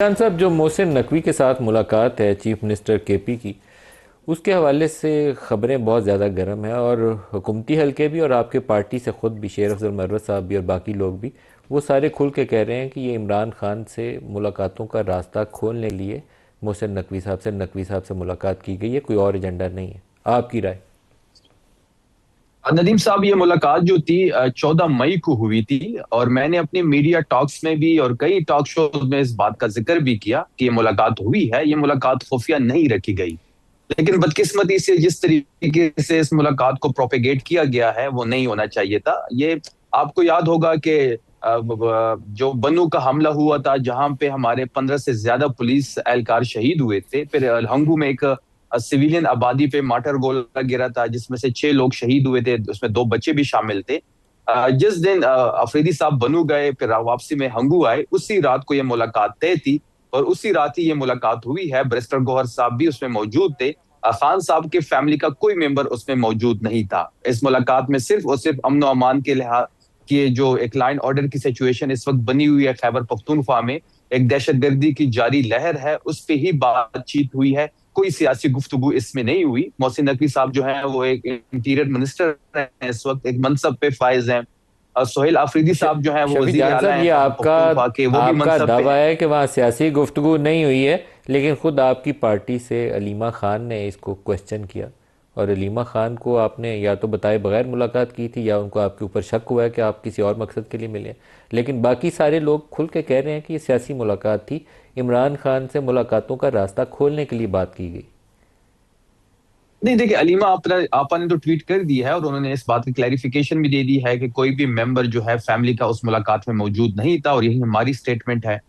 खान साहब, जो मोहसिन नकवी के साथ मुलाकात है चीफ मिनिस्टर केपी की, उसके हवाले से ख़बरें बहुत ज़्यादा गर्म हैं और हुकूमती हलके भी और आपके पार्टी से ख़ुद भी शेर अफजल मरवत साहब भी और बाकी लोग भी वो सारे खुल के कह रहे हैं कि ये इमरान खान से मुलाकातों का रास्ता खोलने के लिए मोहसिन नकवी साहब से मुलाकात की गई है, कोई और एजेंडा नहीं है। आपकी राय? नदीम साहब, ये मुलाकात जो थी 14 मई को हुई थी। और मैंने अपने मीडिया टॉक्स में भी और कई टॉक शोज में इस बात का जिक्र भी किया कि ये मुलाकात हुई है। ये मुलाकात खुफिया नहीं रखी गई। लेकिन बदकिस्मती से जिस तरीके से इस मुलाकात को प्रोपेगेट किया गया है वो नहीं होना चाहिए था। ये आपको याद होगा कि जो बन्नू का हमला हुआ था, जहां पे हमारे 15 से ज्यादा पुलिस एहलकार शहीद हुए थे। फिर हंगू में एक सिविलियन आबादी पे माटर गोला गिरा था, जिसमें से 6 लोग शहीद हुए थे, उसमें 2 बच्चे भी शामिल थे। जिस दिन अफरीदी साहब बनू गए, फिर वापसी में हंगू आए, उसी रात को यह मुलाकात तय थी। और उसी रात ही ये मुलाकात हुई है। बैरिस्टर गौहर साहब भी उसमें मौजूद थे। खान साहब के फैमिली का कोई मेंबर उसमें मौजूद नहीं था। इस मुलाकात में सिर्फ और सिर्फ अमन अमान के लिहाज की जो एक लाइन ऑर्डर की सिचुएशन इस वक्त बनी हुई है खैबर पख्तूनख्वा में, एक दहशतगर्दी की जारी लहर है, उस पर ही बातचीत हुई है। कोई सियासी गुफ्तगू इसमें नहीं हुई। मोहसिन नकवी साहब जो है वो एक इंटीरियर मिनिस्टर है, इस वक्त एक मनसब पे फायज हैं। और सोहेल आफरीदी साहब जो है वो शफी वजीर जान आला साहब, हैं ये खैबर आपका पख्तूनख्वा के, वो भी आपका मनसब पे दावा हैं। है कि वहाँ सियासी गुफ्तगू नहीं हुई है, लेकिन ख़ुद आपकी पार्टी से अलीमा ख़ान ने इसको क्वेश्चन किया और अलीमा ख़ान को आपने या तो बताए बगैर मुलाकात की थी या उनको आपके ऊपर शक हुआ है कि आप किसी और मकसद के लिए मिले हैं। लेकिन बाकी सारे लोग खुल के कह रहे हैं कि ये सियासी मुलाकात थी, इमरान खान से मुलाकातों का रास्ता खोलने के लिए बात की गई। नहीं, देखिए, अलीमा आपा ने तो ट्वीट कर दी है और उन्होंने इस बात की क्लैरिफिकेशन भी दे दी है कि कोई भी मेंबर जो है फैमिली का उस मुलाकात में मौजूद नहीं था, और यही हमारी स्टेटमेंट है।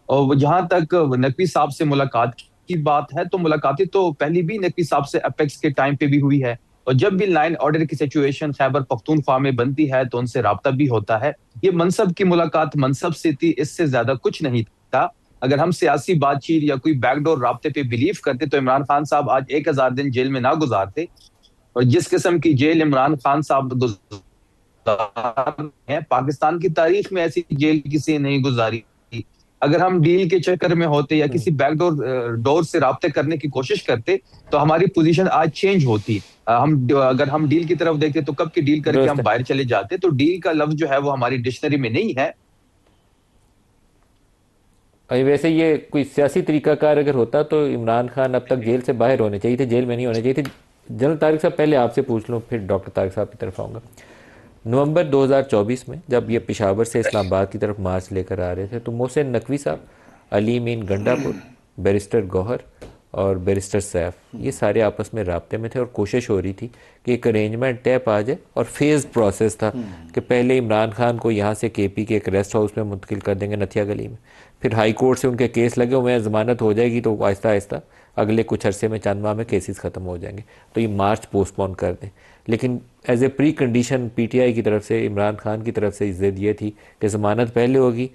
और जहां तक नकवी साहब से मुलाकात की बात है, तो मुलाकातें तो पहले भी नकवी साहब से अपेक्स के टाइम पे भी हुई है। और जब भी लाइन ऑर्डर की सिचुएशन खैबर पख्तूनख्वा में बनती है तो उनसे राब्ता भी होता है। ये मनसब की मुलाकात मनसब से थी, इससे ज्यादा कुछ नहीं था। अगर हम सियासी बातचीत या कोई बैकडोर राब्ते पे बिलीव करते तो इमरान खान साहब आज 1,000 दिन जेल में ना गुजारते। और जिस किस्म की जेल इमरान खान साहब गुजार है, पाकिस्तान की तारीख में ऐसी जेल किसी ने नहीं गुजारी। अगर हम डील के चक्कर में होते या किसी बैकडोर डोर से राब्ते करने की कोशिश करते तो हमारी पोजीशन आज चेंज होती। अगर हम डील की तरफ देखते तो कब की डील करके दुरुस्त हम है। बाहर चले जाते। तो डील का लफ्ज जो है वो हमारी डिक्शनरी में नहीं है। अभी वैसे ये कोई सियासी तरीकाकार अगर होता तो इमरान खान अब तक जेल से बाहर होने चाहिए थे, जेल में नहीं होने चाहिए थे। जनरल तारिक साहब, पहले आपसे पूछ लूँ फिर डॉक्टर तारिक साहब की तरफ आऊँगा। नवंबर 2024 में जब ये पेशावर से इस्लामाबाद की तरफ मार्च लेकर आ रहे थे तो मोहसिन नकवी साहब, अली मीन गंडापुर, बैरिस्टर गौहर और बैरिस्टर सैफ, ये सारे आपस में राब्ते में थे और कोशिश हो रही थी कि एक अरेंजमेंट तय पा जाए। और फेज प्रोसेस था कि पहले इमरान खान को यहाँ से केपी के एक रेस्ट हाउस में मुंतकिल कर देंगे नथिया गली में, फिर हाई कोर्ट से उनके केस लगे हुए हैं, ज़मानत हो जाएगी तो आहिस्ता आहिस्ता अगले कुछ अरसे में, चंद माह में केसेस ख़त्म हो जाएंगे, तो ये मार्च पोस्टपोन कर दें। लेकिन as a precondition PTI की तरफ से, इमरान खान की तरफ से जिद ये थी कि ज़मानत पहले होगी,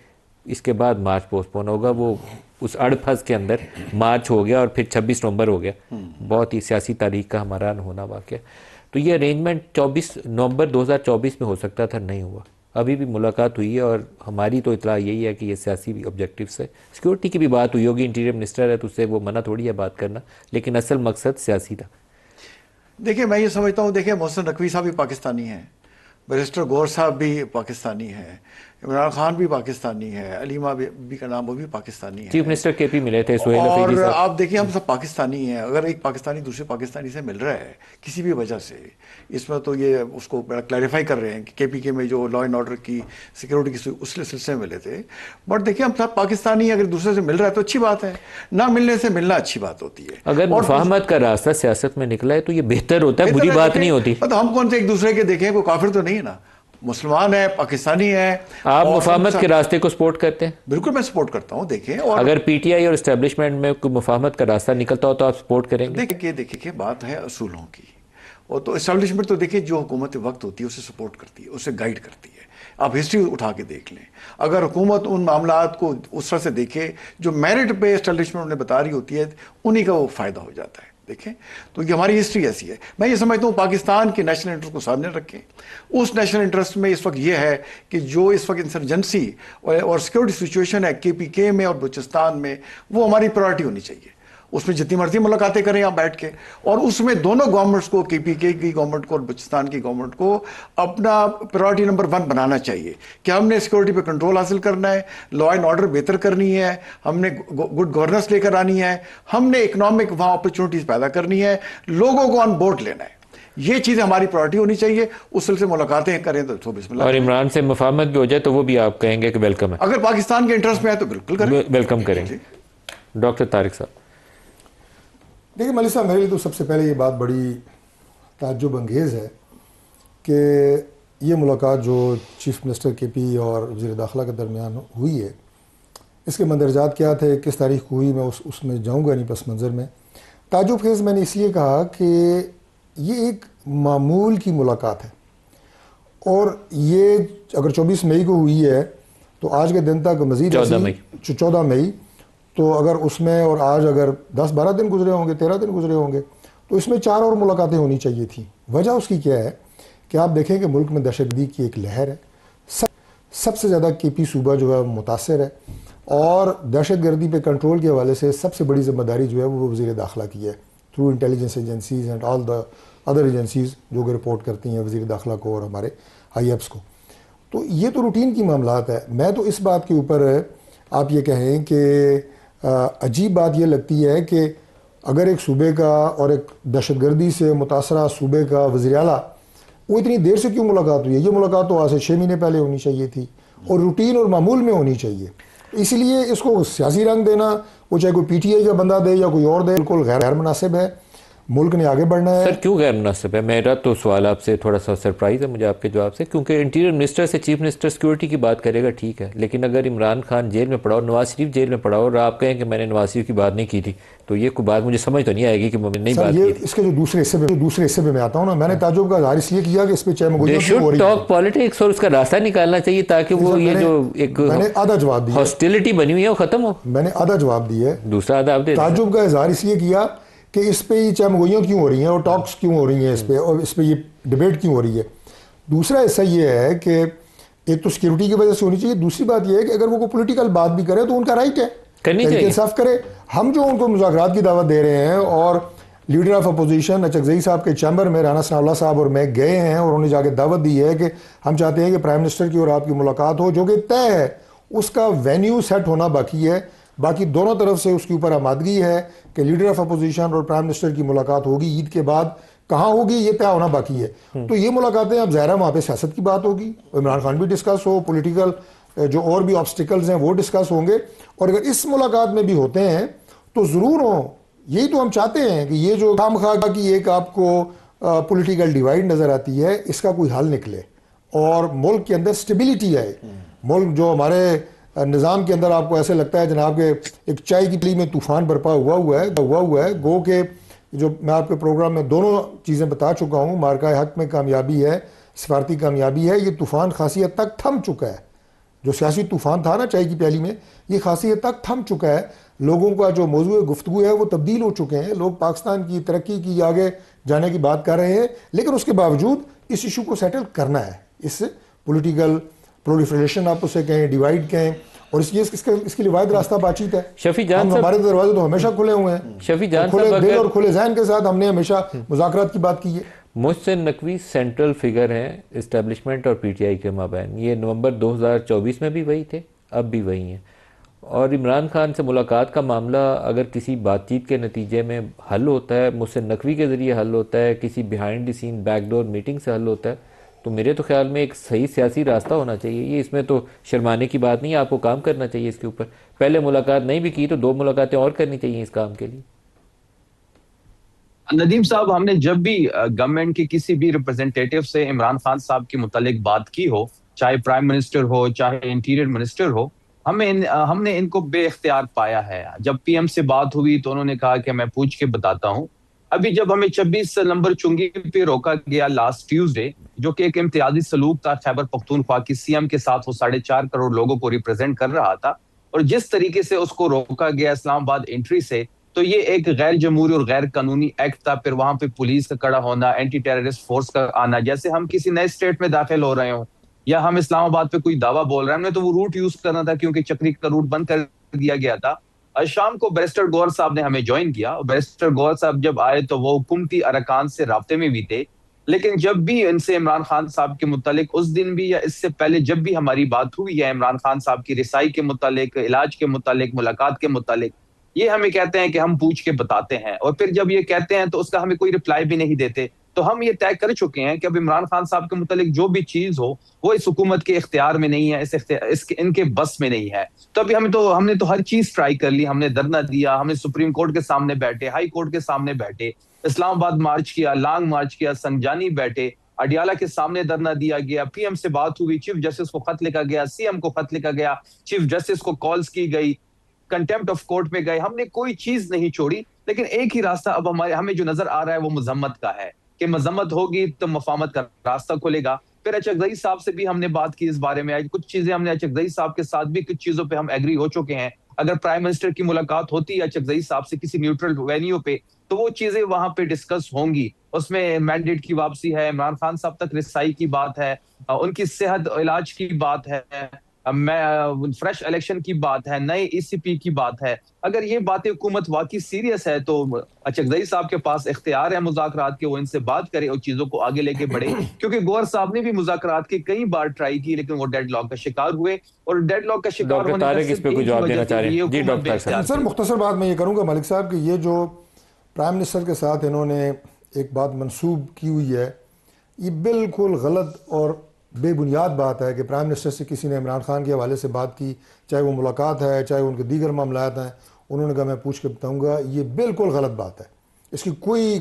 इसके बाद मार्च पोस्टपोन होगा। वो उस अड़फस के अंदर मार्च हो गया और फिर 26 नवंबर हो गया। बहुत ही सियासी तारीख का हमारा अनहोना वाक़या। तो ये अरेंजमेंट 24 नवंबर 2024 में हो सकता था, नहीं हुआ। अभी भी मुलाकात हुई है और हमारी तो इतला यही है कि ये सियासी भी ऑब्जेक्टिव से, सिक्योरिटी की भी बात हुई होगी, इंटीरियर मिनिस्टर है तो उससे वो मना थोड़ी है बात करना, लेकिन असल मकसद सियासी था। देखिए, मैं ये समझता हूँ, देखिए मोहसिन नकवी साहब भी पाकिस्तानी हैं, बैरिस्टर गौर साहब भी पाकिस्तानी हैं, इमरान खान भी पाकिस्तानी है, अलीमा भी का नाम वो भी पाकिस्तानी चीफ है। मिनिस्टर केपी मिले थे, सुहेल अफरीदी और साहब। आप देखिए, हम सब पाकिस्तानी हैं। अगर एक पाकिस्तानी दूसरे पाकिस्तानी से मिल रहा है किसी भी वजह से, इसमें तो ये उसको बड़ा क्लैरिफाई कर रहे हैं कि केपीके में जो लॉ एंड ऑर्डर की सिक्योरिटी की उस सिलसिले में मिले थे। बट देखिए, हम सब पाकिस्तानी, अगर दूसरे से मिल रहा है तो अच्छी बात है, ना मिलने से मिलना अच्छी बात होती है। अगर और मुफाहमत का रास्ता सियासत में निकला है तो ये बेहतर होता है, बुरी बेहतर है। बात नहीं देखें, होती। मतलब हम कौन से एक दूसरे के देखें, कोई काफिर तो नहीं है ना, मुसलमान है, पाकिस्तानी है। आप और हम मुफाहमत के रास्ते को सपोर्ट करते हैं? बिल्कुल मैं सपोर्ट करता हूँ। देखिए, और अगर पीटीआई और इस्टेब्लिशमेंट में कोई मुफाहमत का रास्ता निकलता हो तो आप सपोर्ट करेंगे? देखिए बात है असूलों की। और तो इस्टेब्लिशमेंट तो देखिए जो हुकूमत वक्त होती है उसे सपोर्ट करती है, उसे गाइड करती है। आप हिस्ट्री उठा के देख लें, अगर हुकूमत उन मामलात को उस तरह से देखे जो मेरिट पे इस्टेब्लिशमेंट ने बता रही होती है, उन्हीं का वो फायदा हो जाता है। देखें, तो ये हमारी हिस्ट्री ऐसी है। मैं ये समझता हूँ पाकिस्तान के नेशनल इंटरेस्ट को सामने रखें। उस नेशनल इंटरेस्ट में इस वक्त ये है कि जो इस वक्त इंसर्जेंसी और सिक्योरिटी सिचुएशन है KPK में और बलूचिस्तान में, वो हमारी प्रायोरिटी होनी चाहिए। उसमें जितनी मर्जी मुलाकातें करें आप बैठ के, और उसमें दोनों गवर्नमेंट्स को, KPK की गवर्नमेंट को और बलूचिस्तान की गवर्नमेंट को अपना प्रायोरिटी नंबर 1 बनाना चाहिए कि हमने सिक्योरिटी पे कंट्रोल हासिल करना है, लॉ एंड ऑर्डर बेहतर करनी है, हमने गुड गवर्नेंस लेकर आनी है, हमने इकोनॉमिक वहाँ अपॉर्चुनिटीज पैदा करनी है, लोगों को ऑन बोर्ड लेना है। ये चीज़ें हमारी प्रायोरिटी होनी चाहिए। उस सिलसिले में मुलाकातें करें तो बिस्मिल्लाह। और इमरान से मुफाहमत भी हो जाए तो वो भी आप कहेंगे कि वेलकम है? अगर पाकिस्तान के इंटरेस्ट में है तो बिल्कुल करें, वेलकम करेंगे। डॉक्टर तारिक साहब, देखिए मलिक साहब, मेरे लिए तो सबसे पहले ये बात बड़ी ताज्जुब अंगेज़ है कि ये मुलाकात जो चीफ मिनिस्टर KP और वज़ीर दाखिला के दरमियान हुई है, इसके मंदरजात क्या थे, किस तारीख को हुई, मैं उसमें जाऊँगा नहीं पस मंज़र में। ताज्जुब खेज़ मैंने इसलिए कहा कि ये एक मामूल की मुलाकात है, और ये अगर 24 मई को हुई है तो आज के दिन तक मज़ीद 14 मई, तो अगर उसमें और आज अगर 10-12 दिन गुजरे होंगे, 13 दिन गुजरे होंगे, तो इसमें 4 और मुलाकातें होनी चाहिए थी। वजह उसकी क्या है कि आप देखें कि मुल्क में दहशतगर्दी की एक लहर है। सबसे ज़्यादा KP सूबा जो है मुतासर है, और दहशतगर्दी पे कंट्रोल के हवाले से सबसे बड़ी जिम्मेदारी जो है वो वज़ीर दाखिला की है, through intelligence agencies and all the other agencies जो कि रिपोर्ट करती हैं वज़ीर दाखिला को और हमारे IAFs को। तो ये तो रूटीन की मामलात है। मैं तो इस बात के ऊपर आप ये कहें कि अजीब बात ये लगती है कि अगर एक सूबे का और एक दहशतगर्दी से मुतासरा सूबे का वज़ीर आला, वो इतनी देर से क्यों मुलाकात हुई है? ये मुलाकात तो आज से 6 महीने पहले होनी चाहिए थी और रूटीन और मामूल में होनी चाहिए। इसलिए इसको सियासी रंग देना, वो चाहे कोई PTI का बंदा दे या कोई और दे, बिल्कुल गैर मुनासिब है। मुल्क ने आगे बढ़ना है। सर क्यों गैर मुनासिब है? मेरा तो सवाल आपसे थोड़ा सा सरप्राइज है मुझे आपके जवाब से, क्योंकि इंटीरियर मिनिस्टर से चीफ मिनिस्टर सिक्योरिटी की बात करेगा, ठीक है, लेकिन अगर इमरान खान जेल में पड़ा हो, नवाज शरीफ जेल में पड़ा हो, और आप कहें कि मैंने नवाज शरीफ की बात नहीं की थी, तो ये कोई बात मुझे समझ तो नहीं आएगी कि मैंने नहीं बात की थी। इसके जो दूसरे हिस्से में मैं आता हूँ ना, मैंने ताजुब का इज़हार इसलिए किया कि इस पे चाहे टॉक पॉलिटिक्स और उसका रास्ता निकालना चाहिए ताकि वो ये जो एक मैंने आधा जवाब दिया, हॉस्टिलिटी बनी हुई है वो खत्म हो। मैंने आधा जवाब दिया है, दूसरा आधा आप दे। ताजुब का इज़हार इसलिए किया कि इस पे ये चामगोइयाँ क्यों हो रही हैं और टॉक्स क्यों हो रही हैं इस पे, और इस पे ये डिबेट क्यों हो रही है। दूसरा हिस्सा ये है कि एक तो सिक्योरिटी की वजह से होनी चाहिए, दूसरी बात ये है कि अगर वो कोई पॉलिटिकल बात भी करे तो उनका राइट है, करनी चाहिए, इंसाफ करे। हम जो उनको मुज़ाकरात की दावत दे रहे हैं, और लीडर ऑफ अपोजिशन अचकज़ई साहब के चैम्बर में राना सनाउल्लाह साहब और मैं गए हैं, और उन्होंने जाके दावत दी है कि हम चाहते हैं कि प्राइम मिनिस्टर की और आपकी मुलाकात हो, जो कि तय है, उसका वेन्यू सेट होना बाकी है। बाकी दोनों तरफ से उसके ऊपर आमादगी है कि लीडर ऑफ अपोजिशन और प्राइम मिनिस्टर की मुलाकात होगी, ईद के बाद कहाँ होगी ये तय होना बाकी है। तो ये मुलाकातें अब ज़ाहिर है वहाँ पे सियासत की बात होगी, इमरान खान भी डिस्कस हो, पॉलिटिकल जो और भी ऑब्स्टिकल्स हैं वो डिस्कस होंगे, और अगर इस मुलाकात में भी होते हैं तो ज़रूर हो। यही तो हम चाहते हैं कि ये जो खामखा की एक आपको पॉलिटिकल डिवाइड नज़र आती है, इसका कोई हल निकले और मुल्क के अंदर स्टेबिलिटी आए। मुल्क जो हमारे निज़ाम के अंदर आपको ऐसे लगता है जनाब के एक चाय की पली में तूफ़ान बरपा हुआ है। गो के जो मैं आपके प्रोग्राम में दोनों चीज़ें बता चुका हूँ, मार्का हक में कामयाबी है, सिफारती कामयाबी है। ये तूफ़ान खासी हद तक थम चुका है। जो सियासी तूफ़ान था ना चाय की प्याली में, ये खासी हद तक थम चुका है। लोगों का जो मौजूद गुफ्तगू है वो तब्दील हो चुके हैं। लोग पाकिस्तान की तरक्की की, आगे जाने की बात कर रहे हैं, लेकिन उसके बावजूद इस इशू को सेटल करना है। इस पॉलिटिकल प्रोलिफरेशन आप उसे कहें, डिवाइड कहें, और इसके लिए वाहिद रास्ता बातचीत है। शफी जान हमारे दरवाजे तो हमेशा खुले हुए हैं। शफी जान खुले दिल और खुले जहन के साथ हमने हमेशा मुज़ाकरात की बात की है। मोहसिन नकवी सेंट्रल फिगर हैं इस्टेब्लिशमेंट और PTI के माबैन। ये नवंबर 2024 में भी वही थे, अब भी वही हैं। और इमरान खान से मुलाकात का मामला अगर किसी बातचीत के नतीजे में हल होता है, मोहसिन नकवी के ज़रिए हल होता है, किसी behind the scene backdoor meeting से हल होता है, तो मेरे तो ख्याल में एक सही सियासी रास्ता होना चाहिए। ये इसमें तो शर्माने की बात नहीं है, आपको काम करना चाहिए इसके ऊपर। पहले मुलाकात नहीं भी की तो 2 मुलाकातें और करनी चाहिए इस काम के लिए। नदीम साहब, हमने जब भी गवर्नमेंट के किसी भी रिप्रेजेंटेटिव से इमरान खान साहब के मुतालिक बात की हो, चाहे प्राइम मिनिस्टर हो, चाहे इंटीरियर मिनिस्टर हो, हमने इनको बेइख्तियार पाया है। जब PM से बात हुई तो उन्होंने कहा कि मैं पूछ के बताता हूं। अभी जब हमें 26 नंबर चुंगी पे रोका गया लास्ट ट्यूसडे, जो कि एक इम्तियाजी सलूक था खैबर पख्तूनख्वा की CM के साथ, वो 4.5 करोड़ लोगों को रिप्रेजेंट कर रहा था, और जिस तरीके से उसको रोका गया इस्लामाबाद एंट्री से, तो ये एक गैर जमहूरी और गैर कानूनी एक्ट था। फिर वहां पे पुलिस का खड़ा होना, एंटी टेररिस्ट फोर्स का आना, जैसे हम किसी नए स्टेट में दाखिल हो रहे हो या हम इस्लामाबाद पे कोई दावा बोल रहे हैं, हमने तो वो रूट यूज करना था क्योंकि चक्री का रूट बंद कर दिया गया था। आज शाम को बैरिस्टर गौहर साहब ने हमें ज्वाइन किया। बैरिस्टर गौहर साहब जब आए तो वो हुकूमती अरकान से राब्ते में भी थे, लेकिन जब भी इनसे इमरान खान साहब के मुतालिक उस दिन भी या इससे पहले जब भी हमारी बात हुई है इमरान खान साहब की रिसाई के मुतालिक, इलाज के मुतालिक, मुलाकात के मुतालिक, ये हमें कहते हैं कि हम पूछ के बताते हैं, और फिर जब ये कहते हैं तो उसका हमें कोई रिप्लाई भी नहीं देते। तो हम ये तय कर चुके हैं कि अब इमरान खान साहब के मुतालिक जो भी चीज हो वो इस हुकूमत के इख्तियार में नहीं है, इसके इनके बस में नहीं है। तो अभी हमने तो हर चीज ट्राई कर ली। हमने धरना दिया, हमने सुप्रीम कोर्ट के सामने बैठे, हाई कोर्ट के सामने बैठे, इस्लामाबाद मार्च किया, लांग मार्च किया, संजानी बैठे, अडियाला के सामने धरना दिया गया, पीएम से बात हुई, चीफ जस्टिस को खत लिखा गया, सीएम को खत लिखा गया, चीफ जस्टिस को कॉल्स की गई, कंटेम्प्ट ऑफ कोर्ट में गए, हमने कोई चीज नहीं छोड़ी। लेकिन एक ही रास्ता अब हमें जो नजर आ रहा है वो मजम्मत का है कि मजम्मत होगी तो मफामत का रास्ता खुलेगा। फिर अचकजई साहब से भी हमने बात की इस बारे में, आज कुछ चीजें हमने अचकजई साहब के साथ भी कुछ चीजों पे हम एग्री हो चुके हैं। अगर प्राइम मिनिस्टर की मुलाकात होती है अचकजई साहब से किसी न्यूट्रल वेन्यू पे तो वो चीजें वहां पे डिस्कस होंगी। उसमें मैंडेट की वापसी है, इमरान खान साहब तक रिसाई की बात है, उनकी सेहत इलाज की बात है, फ्रेश इलेक्शन की बात है, नए ईसीपी की बात है। अगर ये बातें हुकूमत वाकई सीरियस है तो अचकजई साहब के पास इख्तियार है मुज़ाकरात के, वो इनसे बात करे और चीजों को आगे लेके बढ़े। क्योंकि गौहर साहब ने भी मुज़ाकरात की कई बार ट्राई की लेकिन वो डेडलॉक का शिकार हुए, और डेडलॉक का शिकार डॉक्टर होने का तारिक इस पे सिर्फ कोई एक ही जवाब देना वजह चाह थी रहे कि ये हैं। जी हुकूमत डॉक्टर बेइख्तियार सर मुख्तसर बात मैं ये करूँगा मलिक साहब कि ये जो प्राइम मिनिस्टर के साथ इन्होंने एक बात मंसूब की हुई है ये बिल्कुल गलत और बेबुनियाद बात है कि प्राइम मिनिस्टर से किसी ने इमरान खान के हवाले से बात की, चाहे वो मुलाकात है चाहे उनके दीगर मामलात हैं, उन्होंने कहा मैं पूछ के बताऊंगा। ये बिल्कुल गलत बात है, इसकी कोई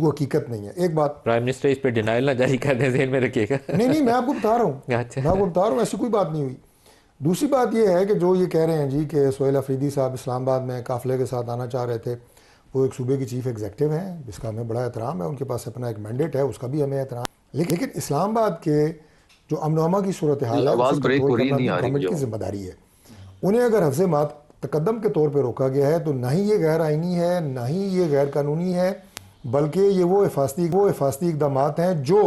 हकीकत नहीं है। एक बात प्राइम मिनिस्टर इस पे डिनाइल ना जारी कर दें, ज़हन में रखिएगा। नहीं मैं आपको बता रहा हूँ, अच्छा। मैं आपको बता रहा हूँ, ऐसी कोई बात नहीं हुई। दूसरी बात यह है कि जो ये कह रहे हैं जी कि सोहेल अफरीदी साहब इस्लामाबाद में काफ़िले के साथ आना चाह रहे थे, वो एक सूबे की चीफ एग्जीक्यूटिव हैं जिसका हमें बड़ा एहतराम है, उनके पास अपना एक मैंडेट है, उसका भी हमें एहतराम। लेकिन इस्लामाबाद के जो अमन की सूरत हाल है उसे कंट्रोल करना गवर्नमेंट की जिम्मेदारी है। उन्हें अगर हफ्ज़े मात तकदम के तौर पर रोका गया है तो ना ही ये गैर आइनी है ना ही ये गैर कानूनी है, बल्कि ये वो हिफाजती इकदाम हैं जो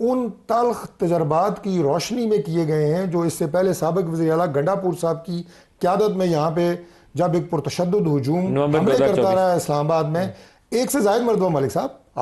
उन तल्ख तजर्बात की रोशनी में किए गए हैं जो इससे पहले साबिक वज़ीर आला गंडापुर साहब की क़यादत में यहाँ पे जब एक पुरतशद्दुद हुजूम हमले करता रहा इस्लामाबाद में, एक से ज़ायद मरतबा मलिक साहब